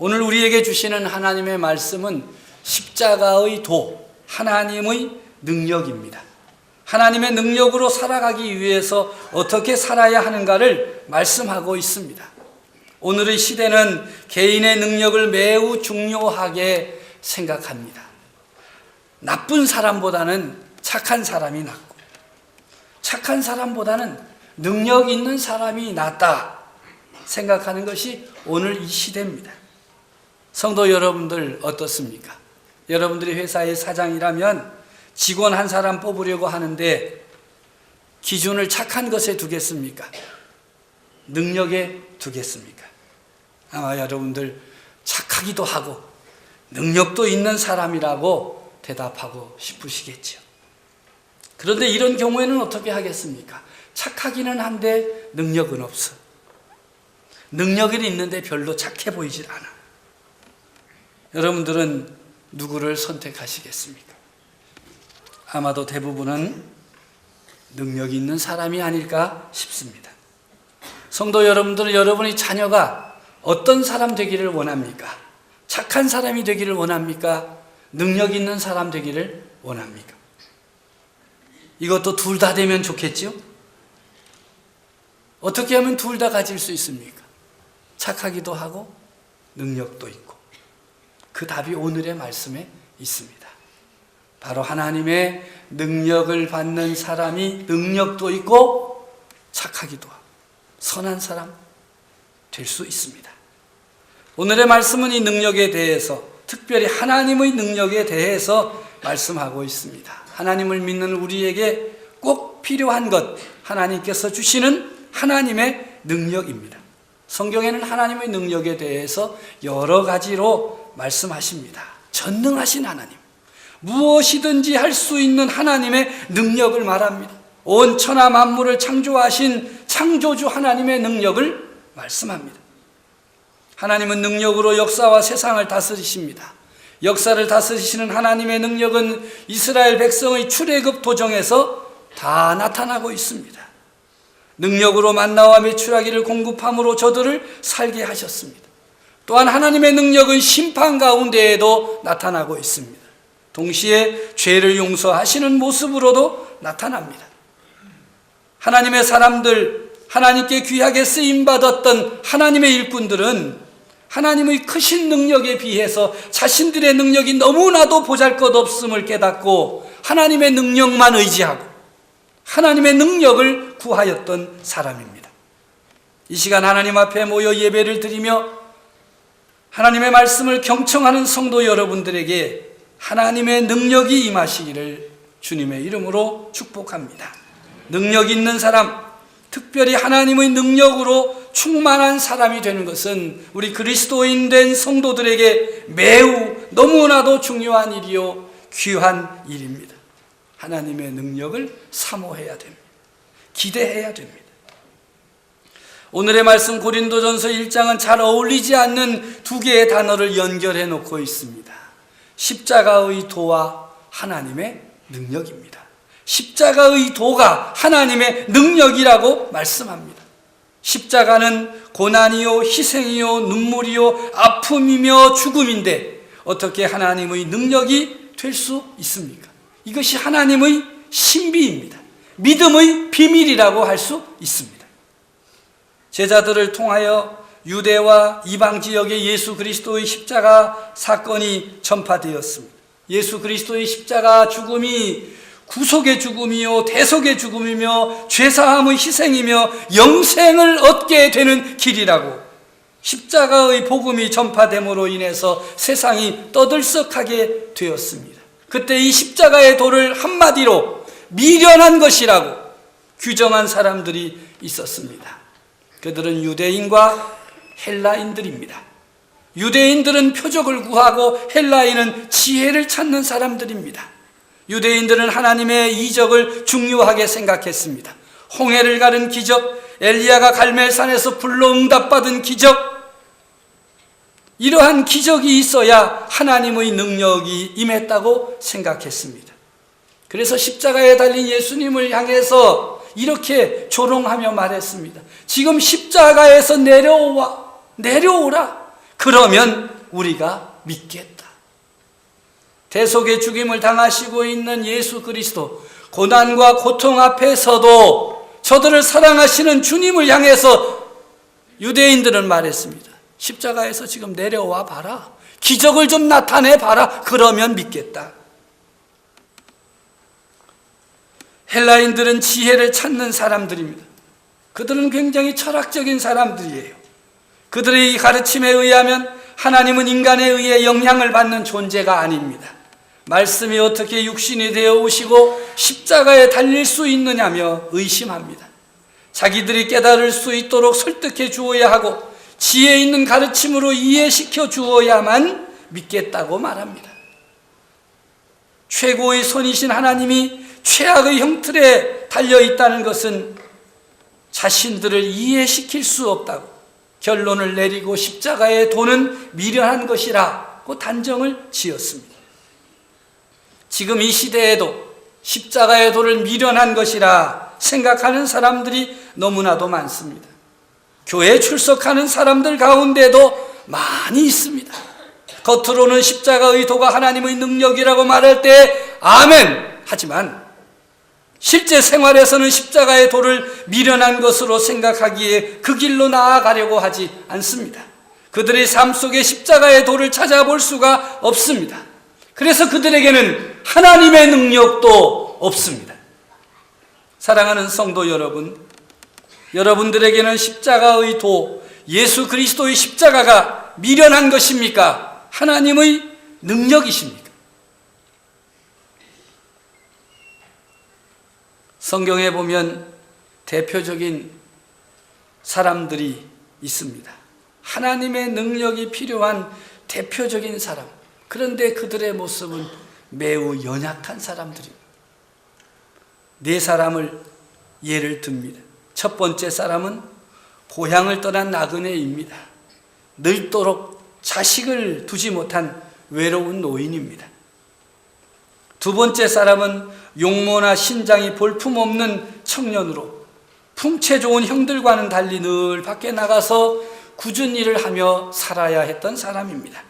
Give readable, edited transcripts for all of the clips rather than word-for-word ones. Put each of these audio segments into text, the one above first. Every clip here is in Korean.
오늘 우리에게 주시는 하나님의 말씀은 십자가의 도, 하나님의 능력입니다. 하나님의 능력으로 살아가기 위해서 어떻게 살아야 하는가를 말씀하고 있습니다. 오늘의 시대는 개인의 능력을 매우 중요하게 생각합니다. 나쁜 사람보다는 착한 사람이 낫고, 착한 사람보다는 능력 있는 사람이 낫다 생각하는 것이 오늘 이 시대입니다. 성도 여러분들 어떻습니까? 여러분들이 회사의 사장이라면 직원 한 사람 뽑으려고 하는데 기준을 착한 것에 두겠습니까? 능력에 두겠습니까? 아마 여러분들 착하기도 하고 능력도 있는 사람이라고 대답하고 싶으시겠죠. 그런데 이런 경우에는 어떻게 하겠습니까? 착하기는 한데 능력은 없어. 능력은 있는데 별로 착해 보이질 않아. 여러분들은 누구를 선택하시겠습니까? 아마도 대부분은 능력이 있는 사람이 아닐까 싶습니다. 성도 여러분들은 여러분의 자녀가 어떤 사람 되기를 원합니까? 착한 사람이 되기를 원합니까? 능력 있는 사람 되기를 원합니까? 이것도 둘 다 되면 좋겠죠? 어떻게 하면 둘 다 가질 수 있습니까? 착하기도 하고 능력도 있고. 그 답이 오늘의 말씀에 있습니다. 바로 하나님의 능력을 받는 사람이 능력도 있고 착하기도 하고 선한 사람 될 수 있습니다. 오늘의 말씀은 이 능력에 대해서, 특별히 하나님의 능력에 대해서 말씀하고 있습니다. 하나님을 믿는 우리에게 꼭 필요한 것, 하나님께서 주시는 하나님의 능력입니다. 성경에는 하나님의 능력에 대해서 여러 가지로 말씀하십니다. 전능하신 하나님, 무엇이든지 할 수 있는 하나님의 능력을 말합니다. 온 천하 만물을 창조하신 창조주 하나님의 능력을 말씀합니다. 하나님은 능력으로 역사와 세상을 다스리십니다. 역사를 다스리시는 하나님의 능력은 이스라엘 백성의 출애굽 도정에서 다 나타나고 있습니다. 능력으로 만나와 메추라기를 공급함으로 저들을 살게 하셨습니다. 또한 하나님의 능력은 심판 가운데에도 나타나고 있습니다. 동시에 죄를 용서하시는 모습으로도 나타납니다. 하나님의 사람들, 하나님께 귀하게 쓰임받았던 하나님의 일꾼들은 하나님의 크신 능력에 비해서 자신들의 능력이 너무나도 보잘것없음을 깨닫고 하나님의 능력만 의지하고 하나님의 능력을 구하였던 사람입니다. 이 시간 하나님 앞에 모여 예배를 드리며 하나님의 말씀을 경청하는 성도 여러분들에게 하나님의 능력이 임하시기를 주님의 이름으로 축복합니다. 능력 있는 사람, 특별히 하나님의 능력으로 충만한 사람이 되는 것은 우리 그리스도인 된 성도들에게 매우 너무나도 중요한 일이요 귀한 일입니다. 하나님의 능력을 사모해야 됩니다. 기대해야 됩니다. 오늘의 말씀 고린도전서 1장은 잘 어울리지 않는 두 개의 단어를 연결해 놓고 있습니다. 십자가의 도와 하나님의 능력입니다. 십자가의 도가 하나님의 능력이라고 말씀합니다. 십자가는 고난이요, 희생이요, 눈물이요, 아픔이며 죽음인데 어떻게 하나님의 능력이 될 수 있습니까? 이것이 하나님의 신비입니다. 믿음의 비밀이라고 할 수 있습니다. 제자들을 통하여 유대와 이방 지역에 예수 그리스도의 십자가 사건이 전파되었습니다. 예수 그리스도의 십자가 죽음이 구속의 죽음이요 대속의 죽음이며 죄사함의 희생이며 영생을 얻게 되는 길이라고 십자가의 복음이 전파됨으로 인해서 세상이 떠들썩하게 되었습니다. 그때 이 십자가의 도를 한마디로 미련한 것이라고 규정한 사람들이 있었습니다. 그들은 유대인과 헬라인들입니다. 유대인들은 표적을 구하고 헬라인은 지혜를 찾는 사람들입니다. 유대인들은 하나님의 이적을 중요하게 생각했습니다. 홍해를 가른 기적, 엘리야가 갈멜산에서 불로 응답받은 기적, 이러한 기적이 있어야 하나님의 능력이 임했다고 생각했습니다. 그래서 십자가에 달린 예수님을 향해서 이렇게 조롱하며 말했습니다. 지금 십자가에서 내려오라. 그러면 우리가 믿겠다. 대속의 죽임을 당하시고 있는 예수 그리스도, 고난과 고통 앞에서도 저들을 사랑하시는 주님을 향해서 유대인들은 말했습니다. 십자가에서 지금 내려와 봐라. 기적을 좀 나타내 봐라. 그러면 믿겠다. 헬라인들은 지혜를 찾는 사람들입니다. 그들은 굉장히 철학적인 사람들이에요. 그들의 이 가르침에 의하면 하나님은 인간에 의해 영향을 받는 존재가 아닙니다. 말씀이 어떻게 육신이 되어 오시고 십자가에 달릴 수 있느냐며 의심합니다. 자기들이 깨달을 수 있도록 설득해 주어야 하고 지혜 있는 가르침으로 이해시켜 주어야만 믿겠다고 말합니다. 최고의 선이신 하나님이 최악의 형틀에 달려있다는 것은 자신들을 이해시킬 수 없다고 결론을 내리고 십자가의 도는 미련한 것이라고 단정을 지었습니다. 지금 이 시대에도 십자가의 도를 미련한 것이라 생각하는 사람들이 너무나도 많습니다. 교회에 출석하는 사람들 가운데도 많이 있습니다. 겉으로는 십자가의 도가 하나님의 능력이라고 말할 때 아멘! 하지만 실제 생활에서는 십자가의 도를 미련한 것으로 생각하기에 그 길로 나아가려고 하지 않습니다. 그들의 삶 속에 십자가의 도를 찾아볼 수가 없습니다. 그래서 그들에게는 하나님의 능력도 없습니다. 사랑하는 성도 여러분, 여러분들에게는 십자가의 도, 예수 그리스도의 십자가가 미련한 것입니까? 하나님의 능력이십니까? 성경에 보면 대표적인 사람들이 있습니다. 하나님의 능력이 필요한 대표적인 사람. 그런데 그들의 모습은 매우 연약한 사람들입니다. 네 사람을 예를 듭니다. 첫 번째 사람은 고향을 떠난 나그네입니다. 늙도록 자식을 두지 못한 외로운 노인입니다. 두 번째 사람은 용모나 신장이 볼품없는 청년으로 풍채 좋은 형들과는 달리 늘 밖에 나가서 굳은 일을 하며 살아야 했던 사람입니다.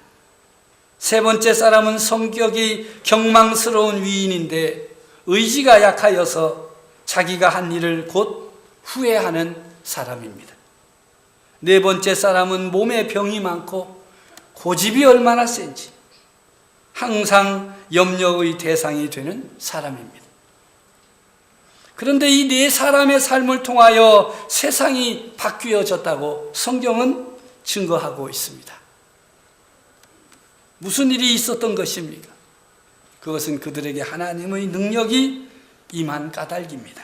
세 번째 사람은 성격이 경망스러운 위인인데 의지가 약하여서 자기가 한 일을 곧 후회하는 사람입니다. 네 번째 사람은 몸에 병이 많고 고집이 얼마나 센지 항상 염려의 대상이 되는 사람입니다. 그런데 이 네 사람의 삶을 통하여 세상이 바뀌어졌다고 성경은 증거하고 있습니다. 무슨 일이 있었던 것입니까? 그것은 그들에게 하나님의 능력이 임한 까닭입니다.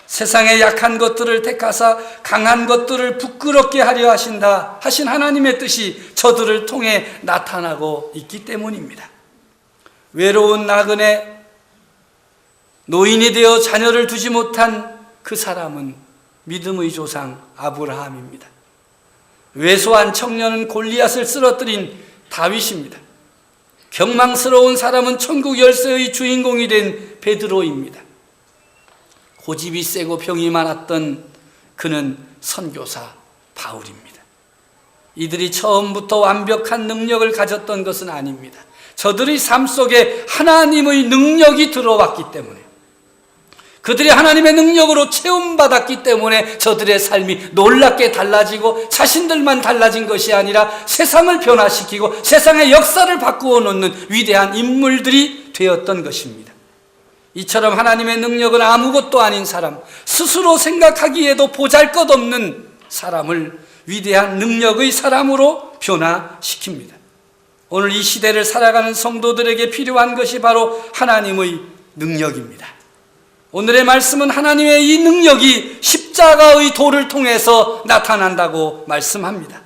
세상의 약한 것들을 택하사 강한 것들을 부끄럽게 하려 하신 하나님의 뜻이 저들을 통해 나타나고 있기 때문입니다. 외로운 나그네, 노인이 되어 자녀를 두지 못한 그 사람은 믿음의 조상 아브라함입니다. 왜소한 청년은 골리앗을 쓰러뜨린 다윗입니다. 경망스러운 사람은 천국 열쇠의 주인공이 된 베드로입니다. 고집이 세고 병이 많았던 그는 선교사 바울입니다. 이들이 처음부터 완벽한 능력을 가졌던 것은 아닙니다. 저들의 삶 속에 하나님의 능력이 들어왔기 때문에, 그들이 하나님의 능력으로 체험받았기 때문에 저들의 삶이 놀랍게 달라지고 자신들만 달라진 것이 아니라 세상을 변화시키고 세상의 역사를 바꾸어 놓는 위대한 인물들이 되었던 것입니다. 이처럼 하나님의 능력은 아무것도 아닌 사람, 스스로 생각하기에도 보잘것없는 사람을 위대한 능력의 사람으로 변화시킵니다. 오늘 이 시대를 살아가는 성도들에게 필요한 것이 바로 하나님의 능력입니다. 오늘의 말씀은 하나님의 이 능력이 십자가의 도를 통해서 나타난다고 말씀합니다.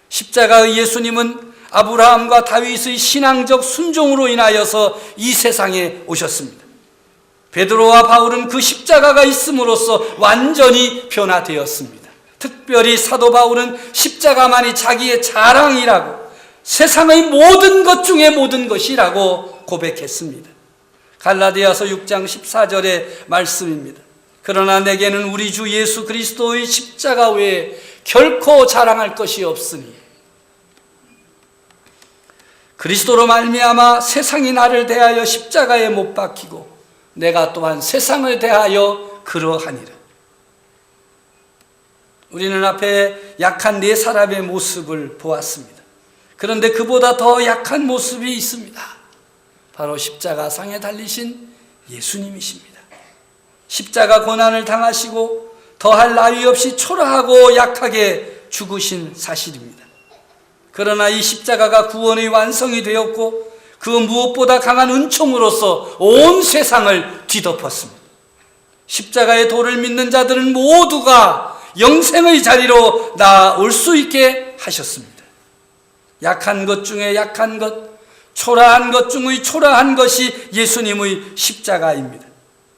십자가의 예수님은 아브라함과 다윗의 신앙적 순종으로 인하여서 이 세상에 오셨습니다. 베드로와 바울은 그 십자가가 있음으로써 완전히 변화되었습니다. 특별히 사도 바울은 십자가만이 자기의 자랑이라고, 세상의 모든 것 중에 모든 것이라고 고백했습니다. 갈라디아서 6장 14절의 말씀입니다. 그러나 내게는 우리 주 예수 그리스도의 십자가 외에 결코 자랑할 것이 없으니 그리스도로 말미암아 세상이 나를 대하여 십자가에 못 박히고 내가 또한 세상을 대하여 그러하니라. 우리는 앞에 약한 네 사람의 모습을 보았습니다. 그런데 그보다 더 약한 모습이 있습니다. 바로 십자가상에 달리신 예수님이십니다. 십자가 고난을 당하시고 더할 나위 없이 초라하고 약하게 죽으신 사실입니다. 그러나 이 십자가가 구원의 완성이 되었고 그 무엇보다 강한 은총으로서 온 세상을 뒤덮었습니다. 십자가의 도를 믿는 자들은 모두가 영생의 자리로 나올 수 있게 하셨습니다. 약한 것 중에 약한 것, 초라한 것 중의 초라한 것이 예수님의 십자가입니다.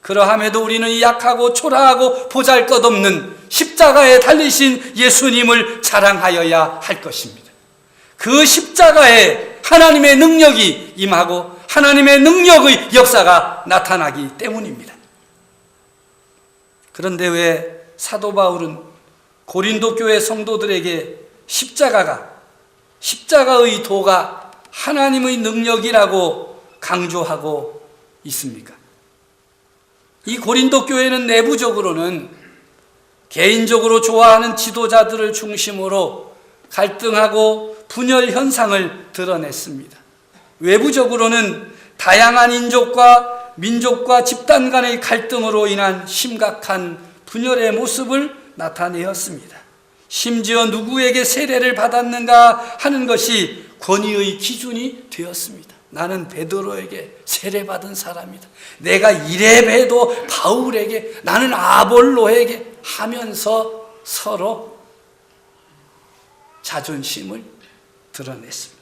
그러함에도 우리는 이 약하고 초라하고 보잘것없는 십자가에 달리신 예수님을 자랑하여야 할 것입니다. 그 십자가에 하나님의 능력이 임하고 하나님의 능력의 역사가 나타나기 때문입니다. 그런데 왜 사도 바울은 고린도 교회 성도들에게 십자가의 도가 하나님의 능력이라고 강조하고 있습니까? 이 고린도 교회는 내부적으로는 개인적으로 좋아하는 지도자들을 중심으로 갈등하고 분열 현상을 드러냈습니다. 외부적으로는 다양한 민족과 집단 간의 갈등으로 인한 심각한 분열의 모습을 나타내었습니다. 심지어 누구에게 세례를 받았는가 하는 것이 권위의 기준이 되었습니다. 나는 베드로에게 세례받은 사람이다. 내가 이레베도 바울에게, 나는 아볼로에게 하면서 서로 자존심을 드러냈습니다.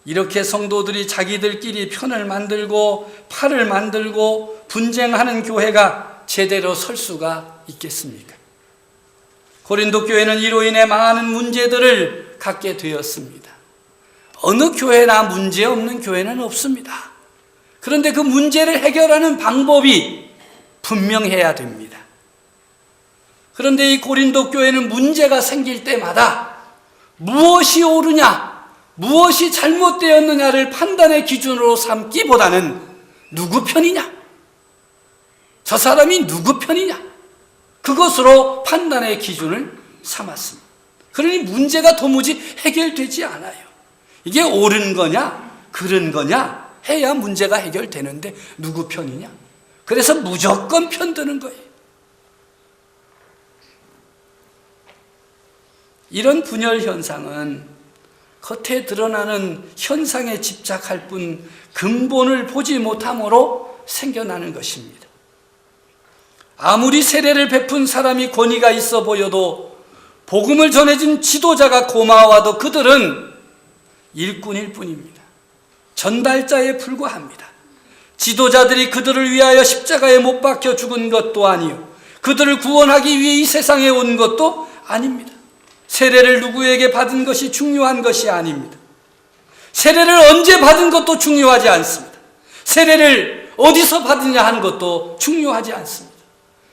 이렇게 성도들이 자기들끼리 편을 만들고 팔을 만들고 분쟁하는 교회가 제대로 설 수가 있겠습니까? 고린도 교회는 이로 인해 많은 문제들을 갖게 되었습니다. 어느 교회나 문제 없는 교회는 없습니다. 그런데 그 문제를 해결하는 방법이 분명해야 됩니다. 그런데 이 고린도 교회는 문제가 생길 때마다 무엇이 옳으냐, 무엇이 잘못되었느냐를 판단의 기준으로 삼기보다는 누구 편이냐, 저 사람이 누구 편이냐, 그것으로 판단의 기준을 삼았습니다. 그러니 문제가 도무지 해결되지 않아요. 이게 옳은 거냐, 그른 거냐 해야 문제가 해결되는데 누구 편이냐? 그래서 무조건 편드는 거예요. 이런 분열 현상은 겉에 드러나는 현상에 집착할 뿐 근본을 보지 못함으로 생겨나는 것입니다. 아무리 세례를 베푼 사람이 권위가 있어 보여도 복음을 전해준 지도자가 고마워도 그들은 일꾼일 뿐입니다. 전달자에 불과합니다. 지도자들이 그들을 위하여 십자가에 못 박혀 죽은 것도 아니요, 그들을 구원하기 위해 이 세상에 온 것도 아닙니다. 세례를 누구에게 받은 것이 중요한 것이 아닙니다. 세례를 언제 받은 것도 중요하지 않습니다. 세례를 어디서 받느냐 하는 것도 중요하지 않습니다.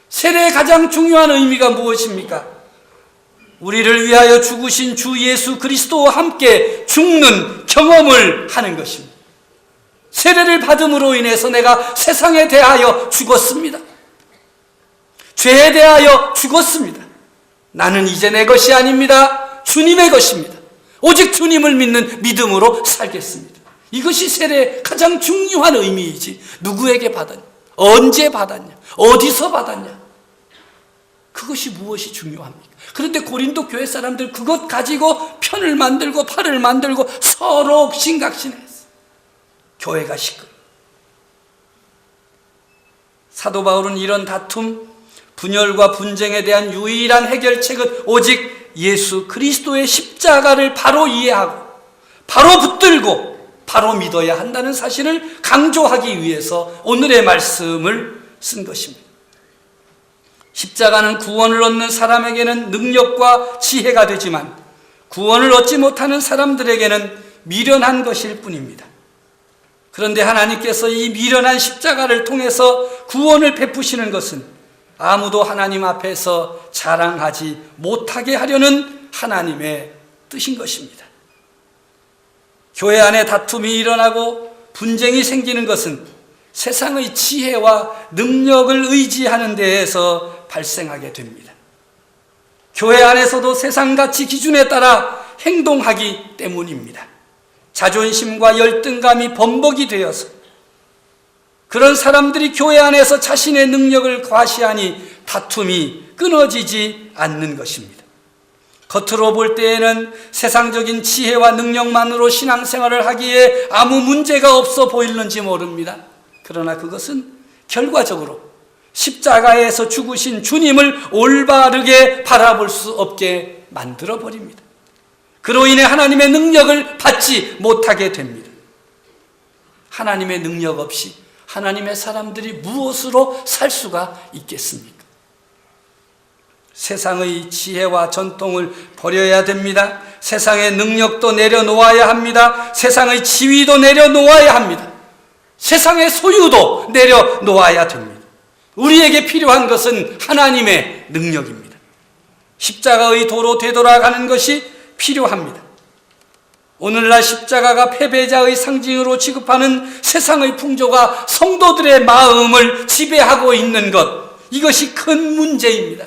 세례의 가장 중요한 의미가 무엇입니까? 우리를 위하여 죽으신 주 예수 그리스도와 함께 죽는 경험을 하는 것입니다. 세례를 받음으로 인해서 내가 세상에 대하여 죽었습니다. 죄에 대하여 죽었습니다. 나는 이제 내 것이 아닙니다. 주님의 것입니다. 오직 주님을 믿는 믿음으로 살겠습니다. 이것이 세례의 가장 중요한 의미이지, 누구에게 받았냐, 언제 받았냐, 어디서 받았냐, 그것이 무엇이 중요합니까? 그런데 고린도 교회 사람들 그것 가지고 편을 만들고 팔을 만들고 서로 신각신했어. 교회가 시끄러워. 사도 바울은 이런 다툼, 분열과 분쟁에 대한 유일한 해결책은 오직 예수 그리스도의 십자가를 바로 이해하고 바로 붙들고 바로 믿어야 한다는 사실을 강조하기 위해서 오늘의 말씀을 쓴 것입니다. 십자가는 구원을 얻는 사람에게는 능력과 지혜가 되지만 구원을 얻지 못하는 사람들에게는 미련한 것일 뿐입니다. 그런데 하나님께서 이 미련한 십자가를 통해서 구원을 베푸시는 것은 아무도 하나님 앞에서 자랑하지 못하게 하려는 하나님의 뜻인 것입니다. 교회 안에 다툼이 일어나고 분쟁이 생기는 것은 세상의 지혜와 능력을 의지하는 데에서 발생하게 됩니다. 교회 안에서도 세상 가치 기준에 따라 행동하기 때문입니다. 자존심과 열등감이 범벅이 되어서 그런 사람들이 교회 안에서 자신의 능력을 과시하니 다툼이 끊어지지 않는 것입니다. 겉으로 볼 때에는 세상적인 지혜와 능력만으로 신앙생활을 하기에 아무 문제가 없어 보이는지 모릅니다. 그러나 그것은 결과적으로 십자가에서 죽으신 주님을 올바르게 바라볼 수 없게 만들어버립니다. 그로 인해 하나님의 능력을 받지 못하게 됩니다. 하나님의 능력 없이 하나님의 사람들이 무엇으로 살 수가 있겠습니까? 세상의 지혜와 전통을 버려야 됩니다. 세상의 능력도 내려놓아야 합니다. 세상의 지위도 내려놓아야 합니다. 세상의 소유도 내려놓아야 됩니다. 우리에게 필요한 것은 하나님의 능력입니다. 십자가의 도로 되돌아가는 것이 필요합니다. 오늘날 십자가가 패배자의 상징으로 취급하는 세상의 풍조가 성도들의 마음을 지배하고 있는 것, 이것이 큰 문제입니다.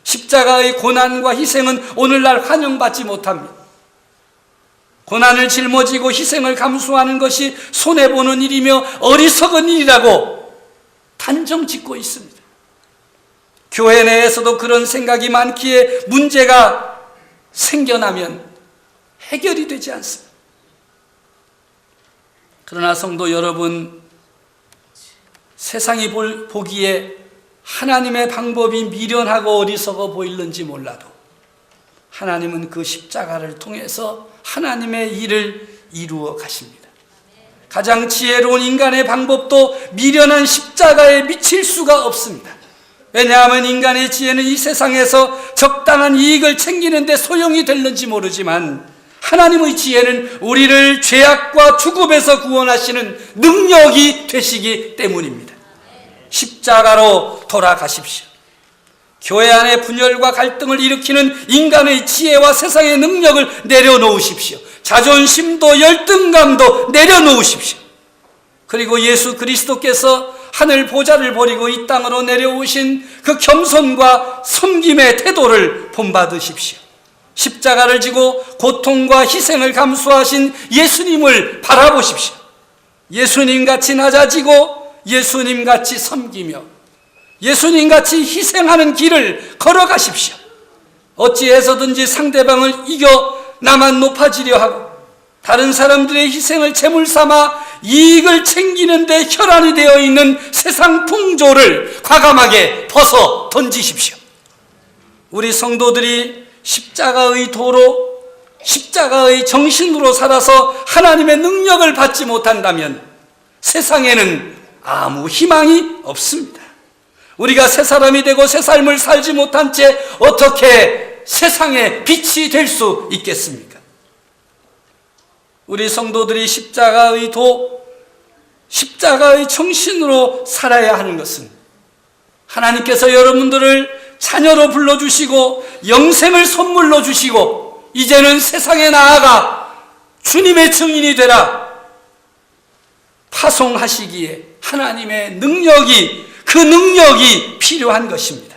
십자가의 고난과 희생은 오늘날 환영받지 못합니다. 고난을 짊어지고 희생을 감수하는 것이 손해보는 일이며 어리석은 일이라고 단정짓고 있습니다. 교회 내에서도 그런 생각이 많기에 문제가 생겨나면 해결이 되지 않습니다. 그러나 성도 여러분, 세상이 보기에 하나님의 방법이 미련하고 어리석어 보일는지 몰라도 하나님은 그 십자가를 통해서 하나님의 일을 이루어 가십니다. 가장 지혜로운 인간의 방법도 미련한 십자가에 미칠 수가 없습니다. 왜냐하면 인간의 지혜는 이 세상에서 적당한 이익을 챙기는 데 소용이 될는지 모르지만 하나님의 지혜는 우리를 죄악과 죽음에서 구원하시는 능력이 되시기 때문입니다. 십자가로 돌아가십시오. 교회 안에 분열과 갈등을 일으키는 인간의 지혜와 세상의 능력을 내려놓으십시오. 자존심도 열등감도 내려놓으십시오. 그리고 예수 그리스도께서 하늘 보좌를 버리고 이 땅으로 내려오신 그 겸손과 섬김의 태도를 본받으십시오. 십자가를 지고 고통과 희생을 감수하신 예수님을 바라보십시오. 예수님같이 낮아지고 예수님같이 섬기며 예수님같이 희생하는 길을 걸어가십시오. 어찌해서든지 상대방을 이겨 나만 높아지려 하고 다른 사람들의 희생을 제물 삼아 이익을 챙기는 데 혈안이 되어 있는 세상 풍조를 과감하게 벗어 던지십시오. 우리 성도들이 십자가의 도로, 십자가의 정신으로 살아서 하나님의 능력을 받지 못한다면 세상에는 아무 희망이 없습니다. 우리가 새 사람이 되고 새 삶을 살지 못한 채 어떻게 세상에 빛이 될 수 있겠습니까? 우리 성도들이 십자가의 십자가의 정신으로 살아야 하는 것은 하나님께서 여러분들을 자녀로 불러주시고 영생을 선물로 주시고 이제는 세상에 나아가 주님의 증인이 되라 파송하시기에 하나님의 능력이, 그 능력이 필요한 것입니다.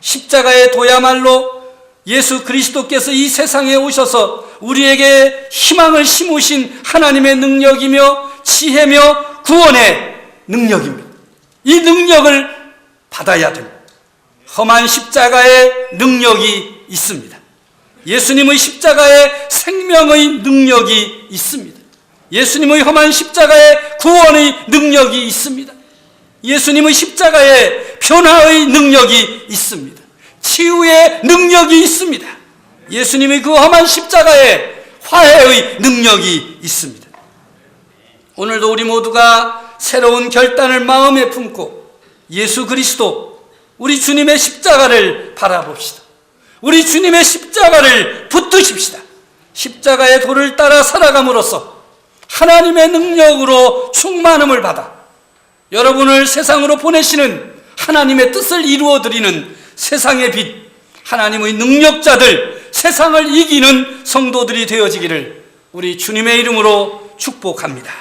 십자가에 둬야말로 예수 그리스도께서 이 세상에 오셔서 우리에게 희망을 심으신 하나님의 능력이며 지혜며 구원의 능력입니다. 이 능력을 받아야 됩니다. 험한 십자가에 능력이 있습니다. 예수님의 십자가에 생명의 능력이 있습니다. 예수님의 험한 십자가에 구원의 능력이 있습니다. 예수님의 십자가에 변화의 능력이 있습니다. 치유의 능력이 있습니다. 예수님의 그 험한 십자가에 화해의 능력이 있습니다. 오늘도 우리 모두가 새로운 결단을 마음에 품고 예수 그리스도, 우리 주님의 십자가를 바라봅시다. 우리 주님의 십자가를 붙드십시다. 십자가의 도를 따라 살아감으로써 하나님의 능력으로 충만함을 받아 여러분을 세상으로 보내시는 하나님의 뜻을 이루어드리는 세상의 빛, 하나님의 능력자들, 세상을 이기는 성도들이 되어지기를 우리 주님의 이름으로 축복합니다.